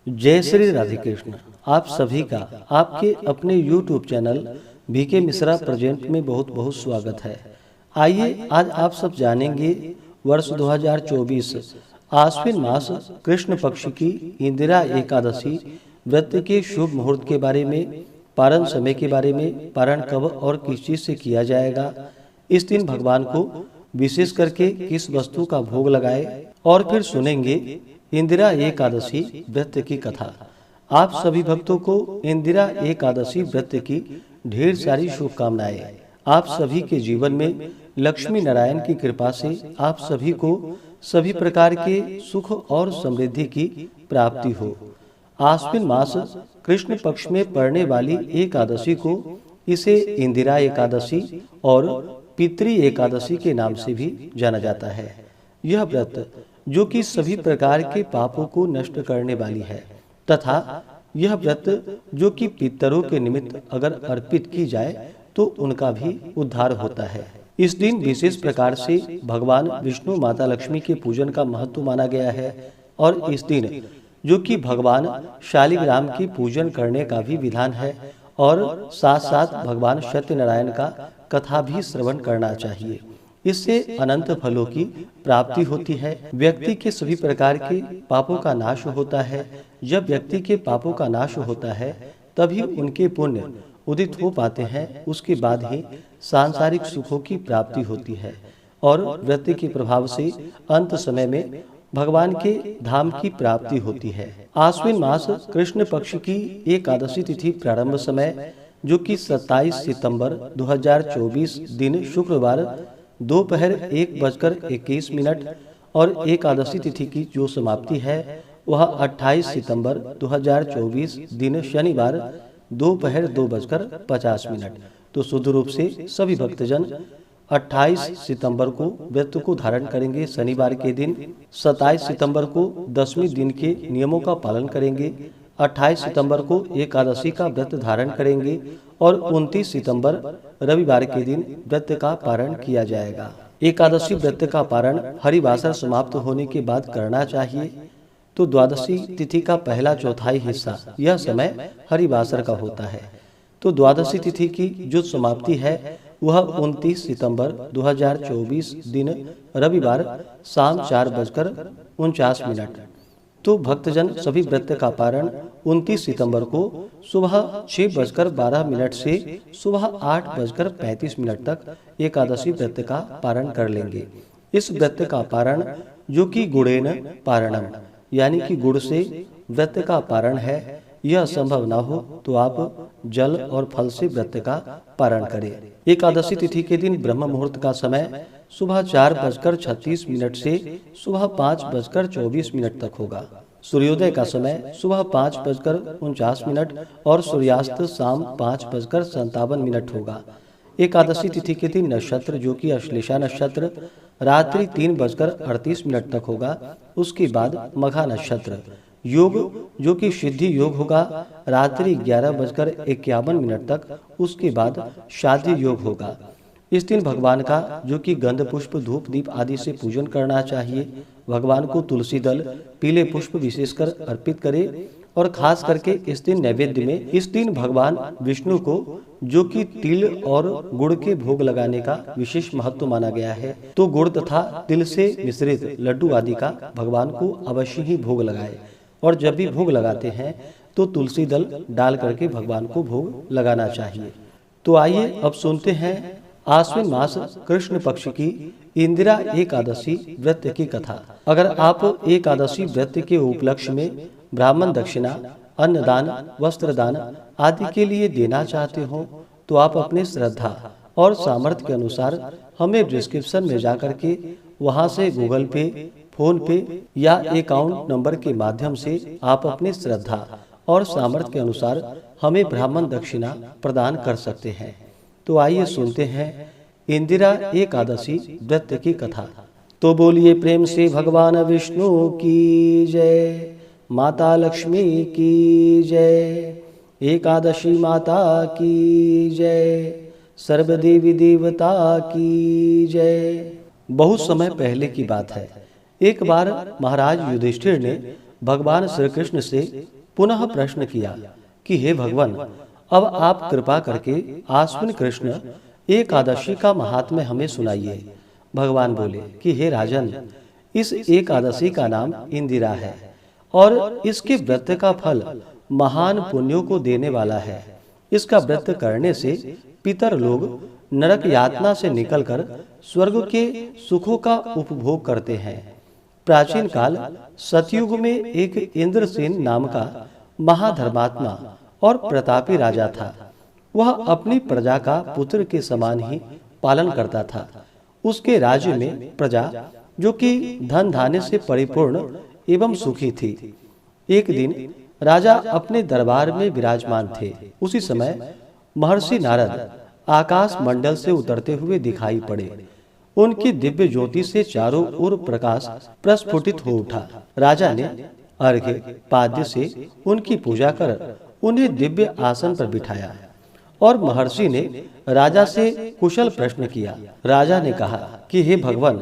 जय श्री राधे कृष्ण। आप सभी का आपके अपने YouTube channel B K Mishra present में बहुत बहुत स्वागत है। आइए आज आप सब जानेंगे वर्ष 2024 आश्विन मास कृष्ण पक्ष की इंदिरा एकादशी व्रत के शुभ मुहूर्त के बारे में, पारण समय के बारे में, पारण कब और किस चीज से किया जाएगा, इस दिन भगवान को विशेष करके किस वस्तु का भोग लगाए, और फिर सुनेंगे इंदिरा एकादशी व्रत की कथा। आप सभी भक्तों को इंदिरा एकादशी व्रत की ढेर सारी शुभकामनाएं। आप सभी के जीवन में लक्ष्मी नारायण की कृपा से आप सभी को सभी प्रकार के सुख और समृद्धि की प्राप्ति हो। आश्विन मास कृष्ण पक्ष में पड़ने वाली एकादशी को इसे इंदिरा एकादशी और पितृ एकादशी के नाम से भी जाना जाता है। यह व्रत जो कि सभी प्रकार के पापों को नष्ट करने वाली है तथा यह व्रत जो कि पितरों के निमित्त अगर अर्पित की जाए तो उनका भी उद्धार होता है। इस दिन विशेष प्रकार से भगवान विष्णु माता लक्ष्मी के पूजन का महत्व माना गया है और इस दिन जो कि भगवान शालिग्राम की पूजन करने का भी विधान है और साथ साथ भगवान सत्यनारायण का कथा भी श्रवण करना चाहिए। इससे अनंत फलों की प्राप्ति होती है। व्यक्ति के सभी प्रकार के पापों का नाश होता है। जब व्यक्ति के पापों का नाश होता है तभी उनके पुण्य उदित हो पाते हैं। उसके बाद ही सांसारिक सुखों की प्राप्ति होती है और व्रत के प्रभाव से अंत समय में भगवान के धाम की प्राप्ति होती है। आश्विन मास कृष्ण पक्ष की एकादशी तिथि प्रारंभ समय जो कि 27 सितंबर 2024 दिन शुक्रवार दोपहर 1:21 और एकादशी तिथि की जो समाप्ति है वह 28 सितंबर 2024 दिन शनिवार दोपहर 2:50। तो शुद्ध रूप से सभी भक्तजन 28 सितंबर को व्रत को धारण करेंगे शनिवार के दिन, 27 सितंबर को 10वें दिन के नियमों का पालन करेंगे, 28 सितंबर को एकादशी का व्रत धारण करेंगे और 29 सितंबर रविवार के दिन व्रत का पारण किया जाएगा। एकादशी व्रत का पारण हरिवासर समाप्त होने के बाद करना चाहिए। तो द्वादशी तिथि का पहला चौथाई हिस्सा यह समय हरिवासर का होता है। तो द्वादशी तिथि की जो समाप्ति है वह 29 सितंबर 2024 दिन रविवार शाम 4:49। तो भक्तजन सभी व्रत का पारण 29 सितंबर को सुबह 6:12 से सुबह 8:35 तक एकादशी व्रत का पारण कर लेंगे। इस व्रत का पारण जो कि गुड़ेन पारणम यानी कि गुड़ से व्रत का पारण है, यह संभव न हो तो आप जल और फल से व्रत का पारण करें। एकादशी तिथि के दिन ब्रह्म मुहूर्त का समय सुबह 4:36 से सुबह 5:24 तक होगा। सूर्योदय का समय सुबह 5:49 और सूर्यास्त शाम 5:57 होगा। एकादशी तिथि के दिन नक्षत्र जो कि अश्लेषा नक्षत्र रात्रि 3:38 तक होगा। उसके बाद मघा नक्षत्र योग जो कि सिद्धि योग होगा रात्रि 11:51 तक। उसके बाद शादी योग होगा। इस दिन भगवान का जो कि गंध पुष्प धूप दीप आदि से पूजन करना चाहिए। भगवान को तुलसी दल पीले पुष्प विशेषकर अर्पित करे और खास करके इस दिन नैवेद्य में इस दिन भगवान विष्णु को जो कि तिल और गुड़ के भोग लगाने का विशेष महत्व माना गया है। तो गुड़ तथा तिल से मिश्रित लड्डू आदि का भगवान को अवश्य ही भोग लगाए और जब भी भोग लगाते हैं तो तुलसी दल डाल करके भगवान को भोग लगाना चाहिए। तो आइए अब सुनते हैं आश्विन मास कृष्ण पक्ष की इंदिरा एकादशी व्रत की कथा। अगर आप एकादशी व्रत के उपलक्ष्य में ब्राह्मण दक्षिणा, अन्नदान, वस्त्रदान आदि के लिए देना चाहते हो तो आप अपने श्रद्धा और सामर्थ्य के अनुसार हमें डिस्क्रिप्शन में जाकर के वहां से गूगल पे, फोन पे या अकाउंट नंबर के माध्यम से आप अपनी श्रद्धा और सामर्थ्य के अनुसार हमें ब्राह्मण दक्षिणा प्रदान कर सकते हैं। तो आइए सुनते हैं इंदिरा एकादशी व्रत की कथा। तो बोलिए प्रेम से भगवान विष्णु की जय, माता लक्ष्मी की जय, एकादशी माता की जय, सर्वदेवी देवता की जय। बहुत समय पहले की बात है। एक बार महाराज युधिष्ठिर ने भगवान श्री कृष्ण से पुनः प्रश्न किया कि हे भगवान, अब आप कृपा करके आश्विन कृष्ण एकादशी का महात्म्य हमें सुनाइए। भगवान बोले कि हे राजन, इस एकादशी का नाम इंदिरा है और इसके व्रत का फल महान पुण्यों को देने वाला है। इसका व्रत करने से पितर लोग नरक यातना से निकलकर स्वर्ग के सुखों का उपभोग करते हैं। प्राचीन काल सतयुग में एक इंद्रसेन नाम का महाधर्मात्मा और प्रतापी राजा था। वह अपनी प्रजा का पुत्र के समान ही पालन करता था। उसके राज्य में प्रजा, जो कि धन धान्य से परिपूर्ण एवं सुखी थी। एक दिन राजा अपने दरबार में विराजमान थे। उसी समय महर्षि नारद आकाश मंडल से उतरते हुए दिखाई पड़े। उनकी दिव्य ज्योति से चारों ओर प्रकाश प्रस्फुटित हो उठा। राजा ने अर्घ्य पाद्य से उनकी पूजा कर उन्हें दिव्य आसन पर बिठाया और महर्षि ने राजा से कुशल प्रश्न किया। राजा ने कहा कि हे भगवान,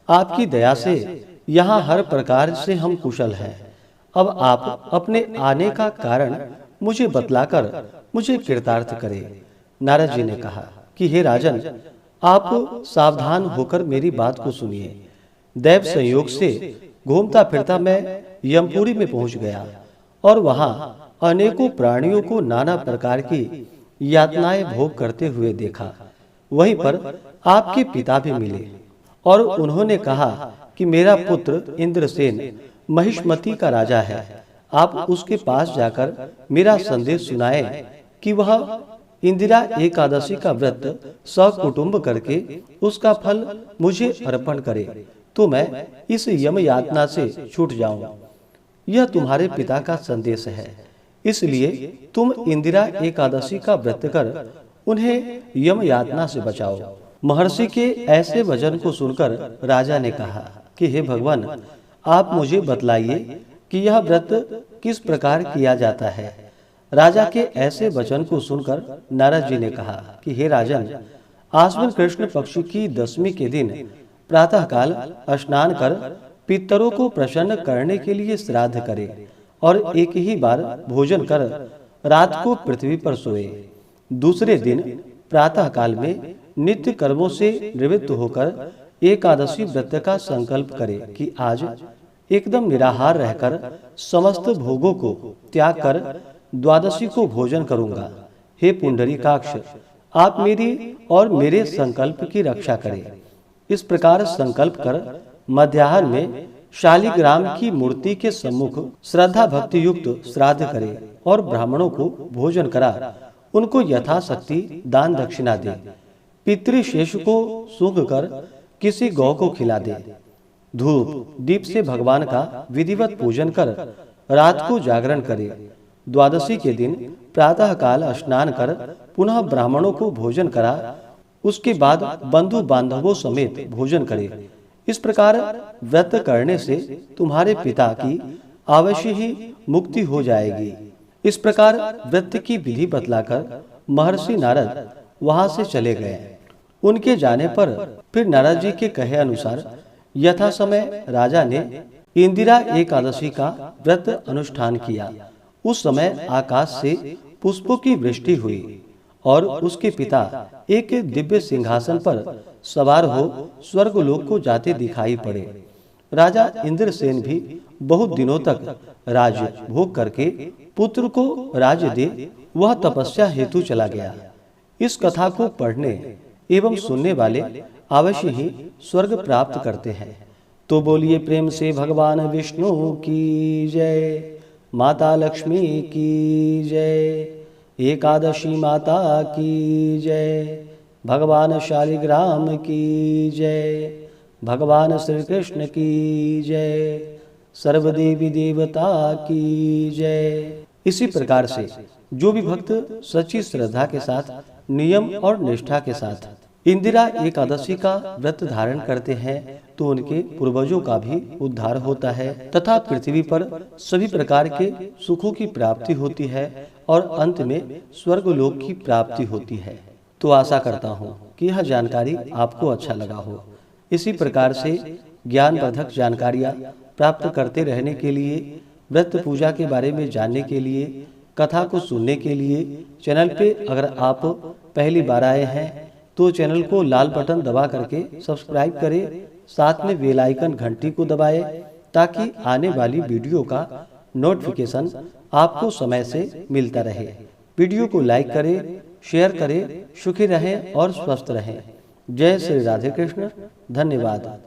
आपकी दया से यहाँ हर प्रकार से हम कुशल हैं। अब आप अपने आने का कारण मुझे बतलाकर मुझे कृतार्थ करें। नारद जी ने कहा कि हे राजन, आप सावधान होकर मेरी बात को सुनिए। दैव संयोग से घूमता फिरता मैं यमपुरी में पहुंच गया और वहां अनेकों प्राणियों को नाना प्रकार की यातनाएं भोग करते हुए देखा। वहीं पर आपके पिता भी मिले और उन्होंने कहा कि मेरा पुत्र इंद्रसेन महिष्मती का राजा है। आप उसके पास जाकर मेरा संदेश सुनाएं कि वह इंदिरा एकादशी का व्रत सकुटुंब करके उसका फल मुझे अर्पण करे, तो मैं इस यम यातना से छूट जाऊं। यह तुम्हारे पिता का संदेश है, इसलिए तुम इंदिरा एकादशी का व्रत कर उन्हें यम यातना से बचाओ। महर्षि के ऐसे वचन को सुनकर राजा ने कहा कि हे भगवान, आप मुझे बतलाइए कि यह व्रत किस प्रकार किया जाता है। राजा के ऐसे वचन को सुनकर नारद जी ने कहा कि हे राजन, आश्विन कृष्ण पक्ष की दशमी के दिन प्रातःकाल स्नान कर पितरों को प्रसन्न करने के लिए श्राद्ध करे और एक ही बार भोजन कर रात को पृथ्वी पर सोए। दूसरे दिन प्रातः काल में नित्य कर्मों से निवृत्त होकर एकादशी व्रत का संकल्प करे कि आज एकदम निराहार रहकर समस्त भोगों को त्याग कर द्वादशी को भोजन करूंगा। हे पुंडरीकाक्ष, आप मेरी और मेरे संकल्प की रक्षा करें। इस प्रकार संकल्प कर मध्याह्न में शालिग्राम की मूर्ति के सम्मुख श्रद्धा भक्ति युक्त श्राद्ध करे और ब्राह्मणों को भोजन करा उनको यथाशक्ति दान दक्षिणा दे। पितृशेष को सूंघ कर किसी गौ को खिला दे। धूप दीप से भगवान का विधिवत पूजन कर रात को जागरण करे। द्वादशी के दिन प्रातः काल स्नान कर पुनः ब्राह्मणों को भोजन करा। उसके बाद बंधु बांधवों समेत भोजन करे। इस प्रकार व्रत करने से तुम्हारे पिता की अवश्य ही मुक्ति हो जाएगी। इस प्रकार व्रत की विधि बतलाकर महर्षि नारद वहां से चले गए। उनके जाने पर फिर नारद जी के कहे अनुसार यथा समय राजा ने इंदिरा एकादशी का व्रत अनुष्ठान किया। उस समय आकाश से पुष्पों की वृष्टि हुई और उसके पिता एक दिव्य सिंहासन पर सवार हो स्वर्गलोक को जाते दिखाई पड़े। राजा इंद्रसेन भी बहुत दिनों तक राज्य भोग करके पुत्र को राज्य दे वह तपस्या हेतु चला गया। इस कथा को पढ़ने एवं सुनने वाले अवश्य ही स्वर्ग प्राप्त करते हैं। तो बोलिए प्रेम से भगवान विष्णु की जय, माता लक्ष्मी की जय, एकादशी माता की जय, भगवान शालिग्राम की जय, भगवान श्री कृष्ण की जय, सर्वदेवी देवता की जय। इसी प्रकार से जो भी भक्त सच्ची श्रद्धा के साथ नियम और निष्ठा के साथ इंदिरा एकादशी का व्रत धारण करते हैं तो उनके पूर्वजों का भी उद्धार होता है तथा पृथ्वी पर सभी प्रकार के सुखों की प्राप्ति होती है और अंत में स्वर्गलोक की प्राप्ति होती है। तो आशा करता हूँ कि यह जानकारी आपको अच्छा लगा हो। इसी प्रकार से ज्ञानवर्धक जानकारियाँ प्राप्त करते रहने के लिए व्रत पूजा के बारे में जानने के लिए, कथा को सुनने के लिए चैनल पे अगर आप पहली बार आए हैं तो चैनल को लाल बटन दबा करके सब्सक्राइब करें, साथ में बेल आइकन घंटी को दबाएं ताकि आने वाली वीडियो का नोटिफिकेशन आपको समय से मिलता रहे। वीडियो को लाइक करें, शेयर करें। सुखी रहें और स्वस्थ रहें। जय श्री राधे कृष्ण। धन्यवाद।